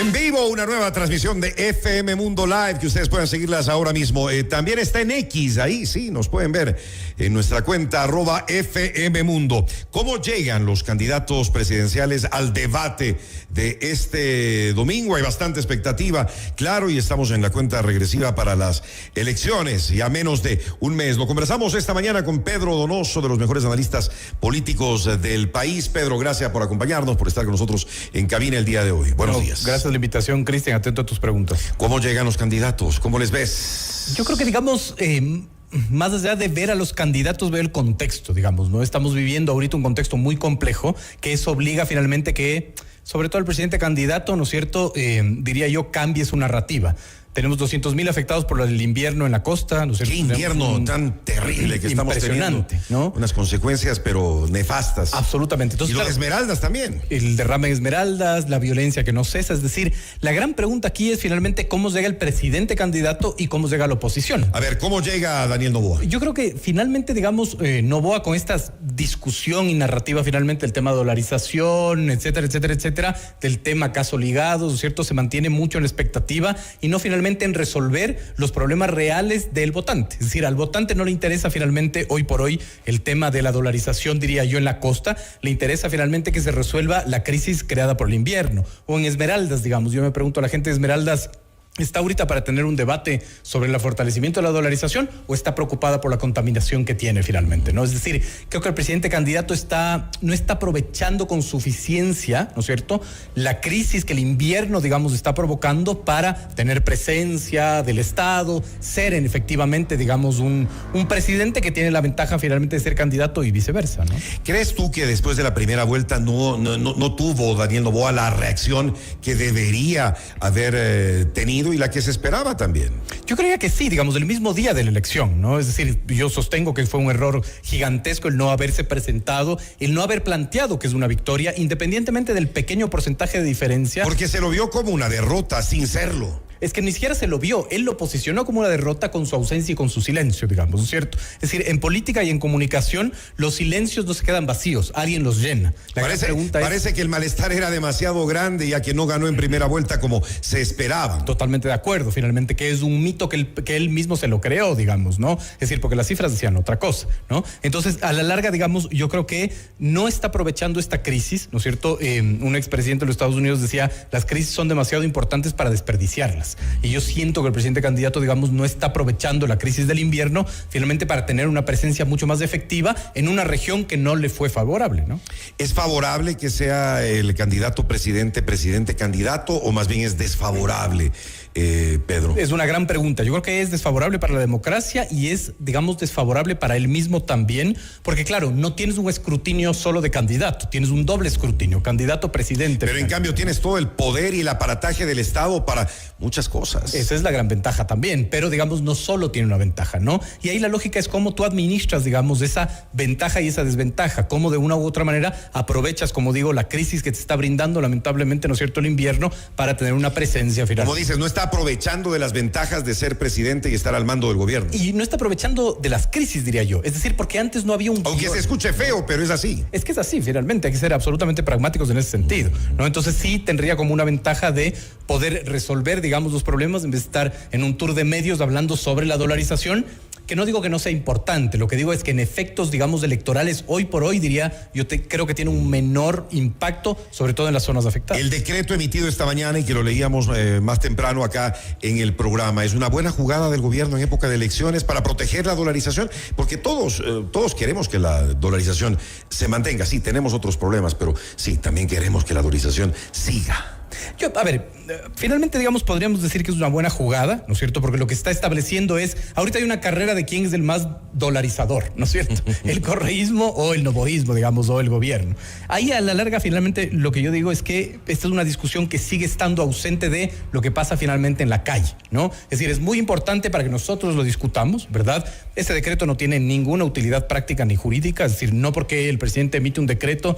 En vivo, una nueva transmisión de FM Mundo Live, que ustedes pueden seguirlas ahora mismo. También está en X, ahí sí, nos pueden ver en nuestra cuenta @FM Mundo. ¿Cómo llegan los candidatos presidenciales al debate de este domingo? Hay bastante expectativa, claro, y estamos en la cuenta regresiva para las elecciones, y a menos de un mes. Lo conversamos esta mañana con Pedro Donoso, de los mejores analistas políticos del país. Pedro, gracias por acompañarnos, por estar con nosotros en cabina el día de hoy. Buenos días. Gracias por la invitación, Cristian. Atento a tus preguntas. ¿Cómo llegan los candidatos? ¿Cómo les ves? Yo creo que, digamos, más allá de ver a los candidatos, veo el contexto, digamos, ¿no? Estamos viviendo ahorita un contexto muy complejo, que eso obliga finalmente que, sobre todo el presidente candidato, ¿no es cierto?, diría yo, cambie su narrativa. Tenemos 200,000 afectados por el invierno en la costa, ¿no es cierto? Qué invierno tan terrible que estamos teniendo, ¿no? Unas consecuencias, pero nefastas. Absolutamente. Y Entonces, lo de Esmeraldas también. El derrame de Esmeraldas, la violencia que no cesa. Es decir, la gran pregunta aquí es finalmente cómo llega el presidente candidato y cómo llega la oposición. A ver, ¿cómo llega Daniel Noboa? Yo creo que finalmente, digamos, Noboa, con esta discusión y narrativa finalmente del tema de dolarización, etcétera, etcétera, etcétera, del tema caso ligados, ¿no es cierto?, se mantiene mucho en la expectativa y no finalmente en resolver los problemas reales del votante. Es decir, al votante no le interesa finalmente hoy por hoy el tema de la dolarización, diría yo, en la costa. Le interesa finalmente que se resuelva la crisis creada por el invierno. O en Esmeraldas, digamos. Yo me pregunto a la gente de Esmeraldas, ¿está ahorita para tener un debate sobre el fortalecimiento de la dolarización o está preocupada por la contaminación que tiene finalmente, ¿no? Es decir, creo que el presidente candidato no está aprovechando con suficiencia, ¿no es cierto?, la crisis que el invierno, digamos, está provocando para tener presencia del Estado, ser efectivamente, digamos, un presidente que tiene la ventaja finalmente de ser candidato y viceversa, ¿no? ¿Crees tú que después de la primera vuelta no tuvo Daniel Noboa la reacción que debería haber tenido y la que se esperaba también? Yo creía que sí, digamos, el mismo día de la elección, ¿no? Es decir, yo sostengo que fue un error gigantesco el no haberse presentado, el no haber planteado que es una victoria, independientemente del pequeño porcentaje de diferencia. Porque se lo vio como una derrota, sin serlo. Es que ni siquiera se lo vio, él lo posicionó como una derrota con su ausencia y con su silencio, digamos, ¿no es cierto? Es decir, en política y en comunicación, los silencios no se quedan vacíos, alguien los llena. Parece que el malestar era demasiado grande, ya que no ganó en primera vuelta como se esperaba. Totalmente de acuerdo, finalmente, que es un mito que él mismo se lo creó, digamos, ¿no? Es decir, porque las cifras decían otra cosa, ¿no? Entonces, a la larga, digamos, yo creo que no está aprovechando esta crisis, ¿no es cierto? Un expresidente de los Estados Unidos decía, las crisis son demasiado importantes para desperdiciarlas. Y yo siento que el presidente candidato, digamos, no está aprovechando la crisis del invierno finalmente para tener una presencia mucho más efectiva en una región que no le fue favorable, ¿no? ¿Es favorable que sea el candidato presidente candidato, o más bien es desfavorable, Pedro? Es una gran pregunta. Yo creo que es desfavorable para la democracia y es, digamos, desfavorable para él mismo también, porque claro, no tienes un escrutinio solo de candidato, tienes un doble escrutinio, candidato-presidente. Pero en cambio tienes todo el poder y el aparataje del Estado para muchas cosas. Esa es la gran ventaja también, pero digamos, no solo tiene una ventaja, ¿no? Y ahí la lógica es cómo tú administras, digamos, esa ventaja y esa desventaja, cómo de una u otra manera aprovechas, como digo, la crisis que te está brindando lamentablemente, ¿no es cierto?, el invierno, para tener una presencia final. Como dices, no está aprovechando de las ventajas de ser presidente y estar al mando del gobierno. Y no está aprovechando de las crisis, diría yo. Es decir, porque antes no había un Aunque se escuche feo, pero es así. Es que es así, finalmente. Hay que ser absolutamente pragmáticos en ese sentido, ¿no? Entonces sí tendría como una ventaja de poder resolver, digamos, los problemas en vez de estar en un tour de medios hablando sobre la dolarización, que no digo que no sea importante, lo que digo es que en efectos, digamos, electorales, hoy por hoy, diría, creo que tiene un menor impacto, sobre todo en las zonas afectadas. El decreto emitido esta mañana y que lo leíamos más temprano acá en el programa, ¿es una buena jugada del gobierno en época de elecciones para proteger la dolarización? Porque todos queremos que la dolarización se mantenga. Sí, tenemos otros problemas, pero sí, también queremos que la dolarización siga. Finalmente, digamos, podríamos decir que es una buena jugada, ¿no es cierto? Porque lo que está estableciendo es, ahorita hay una carrera de quién es el más dolarizador, ¿no es cierto? El correísmo o el novoísmo, digamos, o el gobierno. Ahí a la larga, finalmente, lo que yo digo es que esta es una discusión que sigue estando ausente de lo que pasa finalmente en la calle, ¿no? Es decir, es muy importante para que nosotros lo discutamos, ¿verdad? Ese decreto no tiene ninguna utilidad práctica ni jurídica, es decir, no porque el presidente emite un decreto,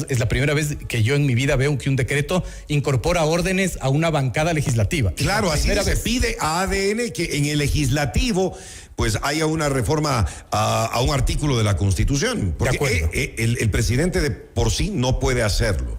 es la primera vez que yo en mi vida veo que un decreto incorpora órdenes a una bancada legislativa. Claro, así se pide a ADN que en el legislativo pues haya una reforma a un artículo de la Constitución, porque el presidente de por sí no puede hacerlo.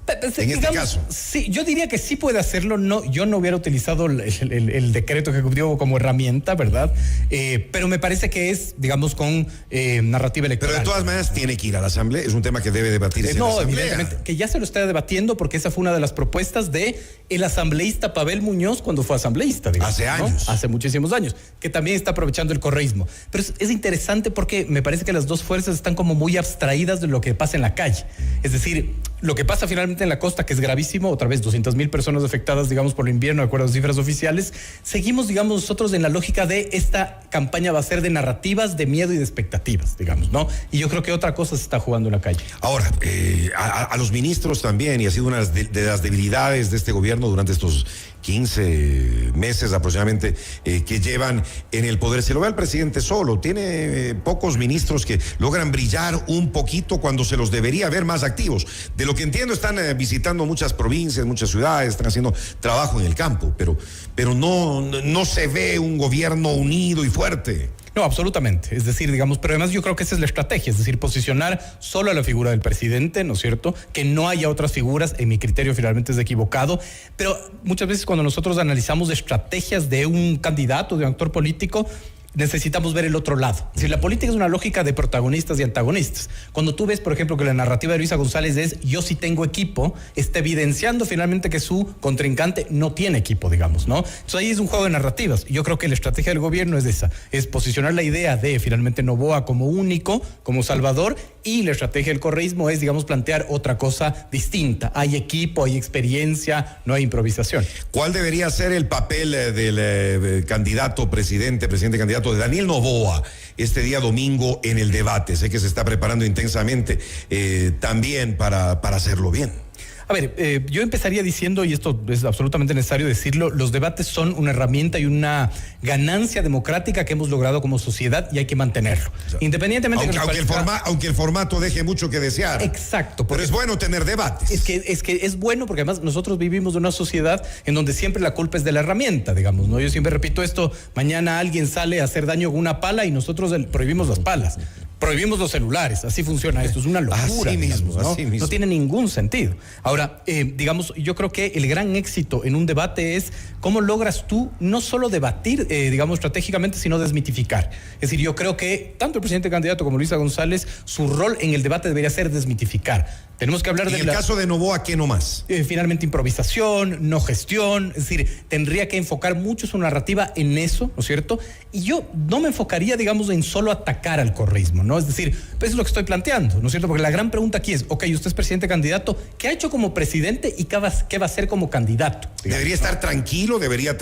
En este caso. Sí, yo diría que sí puede hacerlo. No, yo no hubiera utilizado el decreto ejecutivo como herramienta, ¿verdad? Pero me parece que es, digamos, con narrativa electoral. Pero de todas maneras tiene que ir a la Asamblea. Es un tema que debe debatirse en la Asamblea. Evidentemente, que ya se lo está debatiendo porque esa fue una de las propuestas de el asambleísta Pavel Muñoz cuando fue asambleísta, digamos. Hace años. Hace muchísimos años. Que también está aprovechando el correísmo. Pero es interesante porque me parece que las dos fuerzas están como muy abstraídas de lo que pasa en la calle. Es decir, lo que pasa finalmente en la costa, que es gravísimo, otra vez 200,000 personas afectadas, digamos, por el invierno, de acuerdo a las cifras oficiales. Seguimos, digamos, nosotros en la lógica de esta campaña va a ser de narrativas, de miedo y de expectativas, digamos, ¿no? Y yo creo que otra cosa se está jugando en la calle. Ahora, a los ministros también, y ha sido una de las debilidades de este gobierno durante estos 15 meses aproximadamente que llevan en el poder. Se lo ve al presidente solo, tiene pocos ministros que logran brillar un poquito cuando se los debería ver más activos. De lo que entiendo están visitando muchas provincias, muchas ciudades, están haciendo trabajo en el campo, pero no se ve un gobierno unido y fuerte. No, absolutamente. Es decir, digamos, pero además yo creo que esa es la estrategia, es decir, posicionar solo a la figura del presidente, ¿no es cierto? Que no haya otras figuras, en mi criterio finalmente es equivocado, pero muchas veces cuando nosotros analizamos estrategias de un candidato, de un actor político, necesitamos ver el otro lado. Es decir, la política es una lógica de protagonistas y antagonistas. Cuando tú ves, por ejemplo, que la narrativa de Luisa González es yo sí tengo equipo, está evidenciando finalmente que su contrincante no tiene equipo, digamos, ¿no? Entonces ahí es un juego de narrativas. Yo creo que la estrategia del gobierno es esa, es posicionar la idea de finalmente Noboa como único, como salvador, y la estrategia del correísmo es, digamos, plantear otra cosa distinta. Hay equipo, hay experiencia, no hay improvisación. ¿Cuál debería ser el papel del candidato presidente candidato de Daniel Noboa este día domingo en el debate? Sé que se está preparando intensamente también para hacerlo bien. A ver, yo empezaría diciendo, y esto es absolutamente necesario decirlo, los debates son una herramienta y una ganancia democrática que hemos logrado como sociedad y hay que mantenerlo. Independientemente aunque el formato deje mucho que desear. Exacto. Pero es bueno tener debates. Es que es bueno porque además nosotros vivimos en una sociedad en donde siempre la culpa es de la herramienta, digamos, ¿no? Yo siempre repito esto, mañana alguien sale a hacer daño con una pala y nosotros prohibimos las palas. Prohibimos los celulares, así funciona esto, es una locura. Así mismo, ¿no? así mismo. No tiene ningún sentido. Ahora, digamos, yo creo que el gran éxito en un debate es cómo logras tú no solo debatir, digamos, estratégicamente, sino desmitificar. Es decir, yo creo que tanto el presidente candidato como Luisa González, su rol en el debate debería ser desmitificar. Tenemos que hablar de... En el caso de Noboa, ¿qué nomás? Finalmente improvisación, no gestión, es decir, tendría que enfocar mucho su narrativa en eso, ¿no es cierto? Y yo no me enfocaría, digamos, en solo atacar al correísmo, ¿no? Es decir, pues es lo que estoy planteando, ¿no es cierto? Porque la gran pregunta aquí es, ok, usted es presidente candidato, ¿qué ha hecho como presidente y qué va a hacer como candidato? Digamos, debería estar tranquilo, debería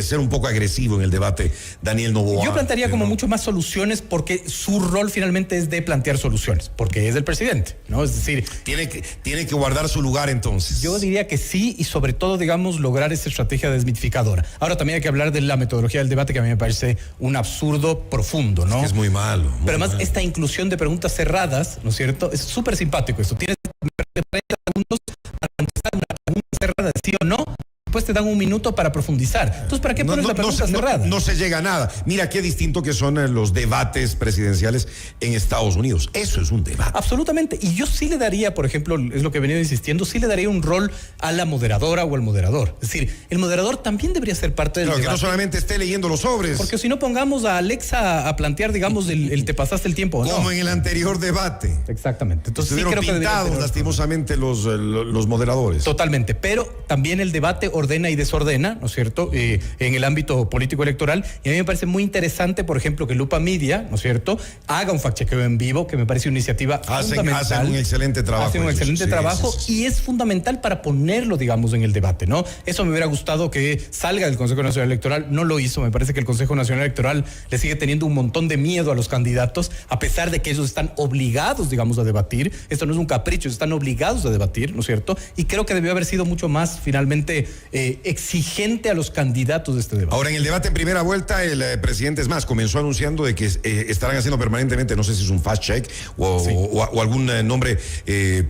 ser un poco agresivo en el debate Daniel Noboa. Yo plantearía como mucho más soluciones porque su rol finalmente es de plantear soluciones, porque es el presidente, ¿no? Es decir, tiene que guardar su lugar entonces. Yo diría que sí, y sobre todo, digamos, lograr esa estrategia desmitificadora. Ahora también hay que hablar de la metodología del debate, que a mí me parece un absurdo profundo, ¿no? Es muy malo. Pero además, esta inclusión de preguntas cerradas, ¿no es cierto? Es súper simpático esto. Tienes 30 segundos para contestar una pregunta cerrada, sí o no. Después te dan un minuto para profundizar. Entonces, ¿para qué pones la pregunta cerrada? No se llega a nada. Mira qué distinto que son los debates presidenciales en Estados Unidos. Eso es un debate. Absolutamente. Y yo sí le daría, por ejemplo, es lo que he venido insistiendo, sí le daría un rol a la moderadora o al moderador. Es decir, el moderador también debería ser parte del debate. Que no solamente esté leyendo los sobres. Porque si no, pongamos a Alexa a plantear, digamos, el te pasaste el tiempo, ¿no? Como en el anterior debate. Exactamente. Entonces, sí creo que pintados lastimosamente los moderadores. Totalmente. Pero también el debate ordena y desordena, ¿no es cierto?, en el ámbito político electoral, y a mí me parece muy interesante, por ejemplo, que Lupa Media, ¿no es cierto?, haga un fact-chequeo en vivo, que me parece una iniciativa fundamental. Hacen un excelente trabajo. Hacen un excelente trabajo y es fundamental para ponerlo, digamos, en el debate, ¿no? Eso me hubiera gustado que salga del Consejo Nacional Electoral, no lo hizo. Me parece que el Consejo Nacional Electoral le sigue teniendo un montón de miedo a los candidatos, a pesar de que ellos están obligados, digamos, a debatir. Esto no es un capricho, están obligados a debatir, ¿no es cierto? Y creo que debió haber sido mucho más, finalmente, exigente a los candidatos de este debate. Ahora, en el debate en primera vuelta, el presidente, es más, comenzó anunciando de que estarán haciendo permanentemente, no sé si es un fast check o algún nombre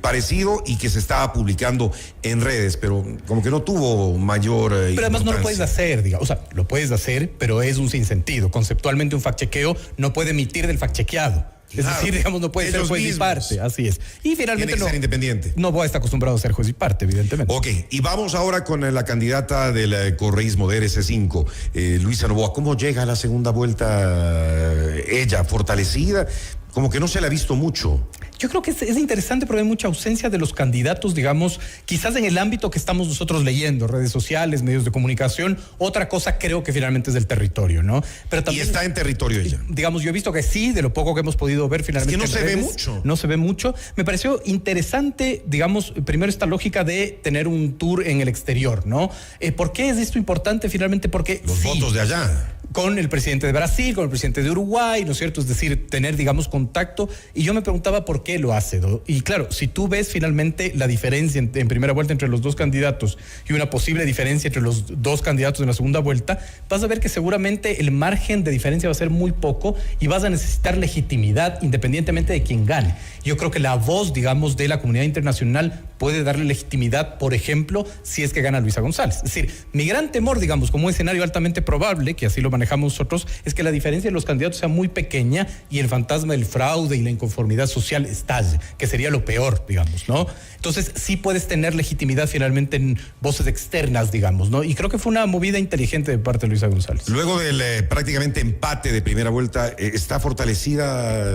parecido, y que se estaba publicando en redes, pero como que no tuvo mayor pero además no lo puedes hacer, digamos, o sea, lo puedes hacer, pero es un sinsentido. Conceptualmente un fact chequeo no puede emitir del fact chequeado. Es decir, digamos, no puede ser juez y parte, así es. Y finalmente tiene que ser independiente. Novoa está acostumbrado a ser juez y parte, evidentemente. Ok, y vamos ahora con la candidata del correísmo de RC5, Luisa Novoa. ¿Cómo llega a la segunda vuelta ella? ¿Fortalecida? Como que no se la ha visto mucho. Yo creo que es interesante porque hay mucha ausencia de los candidatos, digamos, quizás en el ámbito que estamos nosotros leyendo, redes sociales, medios de comunicación. Otra cosa creo que finalmente es del territorio, ¿no? Pero también, y está en territorio ella. Digamos, yo he visto que sí, de lo poco que hemos podido ver finalmente. Es que no se ve mucho. No se ve mucho. Me pareció interesante, digamos, primero esta lógica de tener un tour en el exterior, ¿no? ¿Por qué es esto importante finalmente? Porque los votos de allá. Con el presidente de Brasil, con el presidente de Uruguay, ¿no es cierto? Es decir, tener, digamos, contacto. Y yo me preguntaba por qué lo hace, ¿no? Y claro, si tú ves finalmente la diferencia en primera vuelta entre los dos candidatos y una posible diferencia entre los dos candidatos en la segunda vuelta, vas a ver que seguramente el margen de diferencia va a ser muy poco y vas a necesitar legitimidad independientemente de quién gane. Yo creo que la voz, digamos, de la comunidad internacional puede darle legitimidad, por ejemplo, si es que gana Luisa González. Es decir, mi gran temor, digamos, como un escenario altamente probable, que así lo manejamos nosotros, es que la diferencia de los candidatos sea muy pequeña y el fantasma del fraude y la inconformidad social estalle, que sería lo peor, digamos, ¿no? Entonces, sí puedes tener legitimidad finalmente en voces externas, digamos, ¿no? Y creo que fue una movida inteligente de parte de Luisa González. Luego del prácticamente empate de primera vuelta, ¿está fortalecida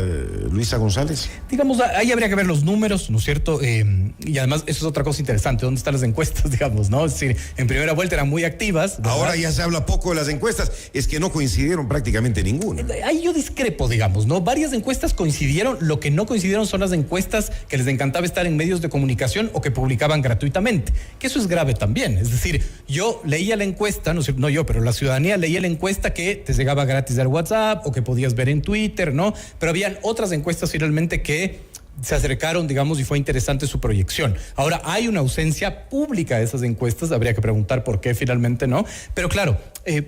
Luisa González? Digamos, ahí habría que ver los números, ¿no es cierto? Y además, eso es otra cosa interesante, ¿dónde están las encuestas, digamos, ¿no? Es decir, en primera vuelta eran muy activas, ¿verdad? Ahora ya se habla poco de las encuestas, es que no coincidieron prácticamente ninguna. Ahí yo discrepo, digamos, ¿no? Varias encuestas coincidieron, lo que no coincidieron son las encuestas que les encantaba estar en medios de comunicación o que publicaban gratuitamente, que eso es grave también. Es decir, yo leía la encuesta, no yo, pero la ciudadanía leía la encuesta que te llegaba gratis al WhatsApp o que podías ver en Twitter, ¿no? Pero habían otras encuestas finalmente que se acercaron, digamos, y fue interesante su proyección. Ahora, hay una ausencia pública de esas encuestas, habría que preguntar por qué finalmente no, pero claro,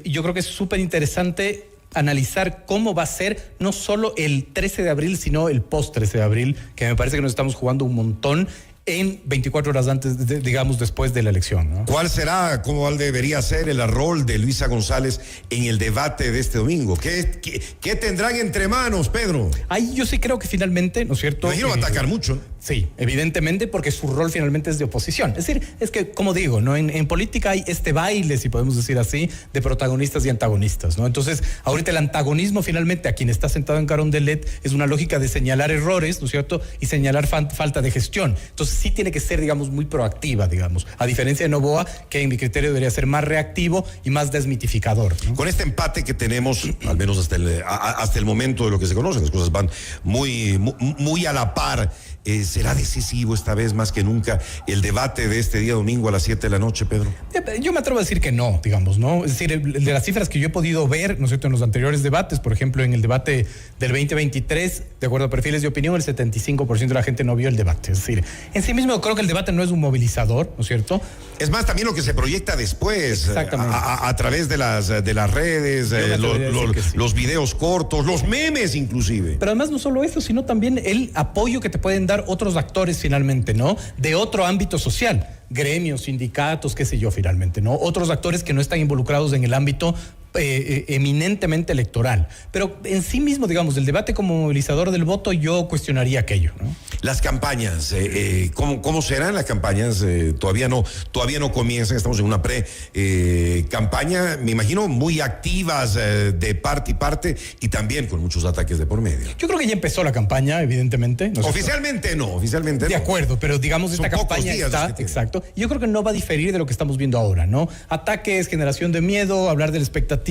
yo creo que es súper interesante analizar cómo va a ser no solo el 13 de abril, sino el post 13 de abril, que me parece que nos estamos jugando un montón en 24 horas antes, digamos, después de la elección, ¿no? ¿Cuál será, cómo debería ser el rol de Luisa González en el debate de este domingo? ¿Qué tendrán entre manos, Pedro? Ahí yo sí creo que finalmente, ¿no es cierto? Me imagino va a atacar mucho, ¿no? Sí, evidentemente, porque su rol finalmente es de oposición. Es decir, es que, como digo, ¿no? En política hay este baile, si podemos decir así, de protagonistas y antagonistas, ¿no? Entonces, ahorita el antagonismo finalmente a quien está sentado en Carondelet es una lógica de señalar errores, ¿no es cierto? Y señalar falta de gestión. Entonces, sí tiene que ser, digamos, muy proactiva, digamos, a diferencia de Novoa, que en mi criterio debería ser más reactivo y más desmitificador, ¿no? Con este empate que tenemos, al menos hasta el momento de lo que se conoce, las cosas van muy a la par. ¿Será decisivo esta vez más que nunca el debate de este día domingo a las 7 de la noche, Pedro? Yo me atrevo a decir que no, digamos, ¿no? Es decir, de las cifras que yo he podido ver, ¿no es cierto?, en los anteriores debates, por ejemplo, en el debate del 2023, de acuerdo a perfiles de opinión, el 75% de la gente no vio el debate. Es decir, en sí mismo creo que el debate no es un movilizador, ¿no es cierto? Es más, también lo que se proyecta después, a través de las redes, los videos cortos, los memes inclusive. Pero además no solo eso, sino también el apoyo que te pueden dar otros actores finalmente, ¿no? De otro ámbito social, gremios, sindicatos, qué sé yo, finalmente, ¿no? Otros actores que no están involucrados en el ámbito eminentemente electoral. Pero en sí mismo, digamos, el debate como movilizador del voto, yo cuestionaría aquello, ¿no? Las campañas, ¿cómo serán las campañas? Todavía no comienzan, estamos en una pre-campaña, me imagino, muy activas de parte y parte y también con muchos ataques de por medio. Yo creo que ya empezó la campaña, evidentemente. Oficialmente no. De acuerdo, pero digamos, esta campaña está, exacto. Yo creo que no va a diferir de lo que estamos viendo ahora, ¿no? Ataques, generación de miedo, hablar de la expectativa,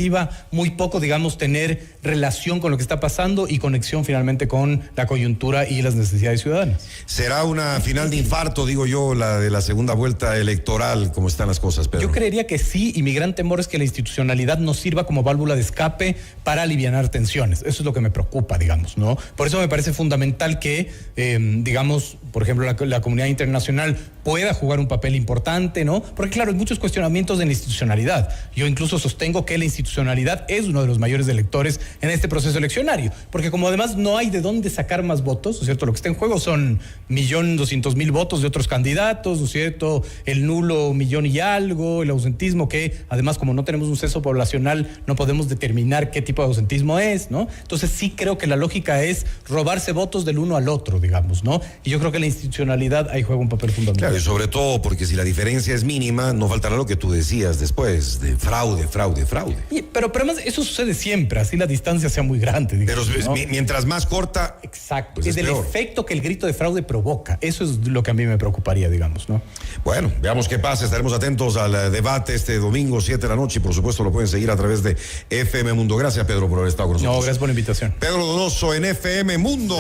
muy poco, digamos, tener relación con lo que está pasando y conexión finalmente con la coyuntura y las necesidades ciudadanas. ¿Será una final de infarto, digo yo, la de la segunda vuelta electoral, como están las cosas, Pedro? Yo creería que sí, y mi gran temor es que la institucionalidad no sirva como válvula de escape para alivianar tensiones. Eso es lo que me preocupa, digamos, ¿no? Por eso me parece fundamental que, digamos, por ejemplo, la comunidad internacional pueda jugar un papel importante, ¿no? Porque, claro, hay muchos cuestionamientos de la institucionalidad. Yo incluso sostengo que la institucionalidad institucionalidad es uno de los mayores electores en este proceso eleccionario, porque como además no hay de dónde sacar más votos, ¿no es cierto? Lo que está en juego son 1.200.000 votos de otros candidatos, ¿no es cierto? El nulo 1.000.000 y algo, el ausentismo, que además como no tenemos un censo poblacional no podemos determinar qué tipo de ausentismo es, ¿no? Entonces sí creo que la lógica es robarse votos del uno al otro, digamos, ¿no? Y yo creo que la institucionalidad ahí juega un papel fundamental. Claro, y sobre todo porque si la diferencia es mínima, no faltará lo que tú decías después, de fraude. Pero además eso sucede siempre, así la distancia sea muy grande, digamos, Pero ¿no? Mientras más corta, Exacto, pues es el peor. efecto que el grito de fraude provoca. Eso es lo que a mí me preocuparía, digamos, ¿no? Bueno, veamos qué pasa. Estaremos atentos al debate este domingo, 7 de la noche, y por supuesto lo pueden seguir a través de FM Mundo. Gracias, Pedro, por haber estado con nosotros. No, gracias por la invitación. Pedro Donoso en FM Mundo.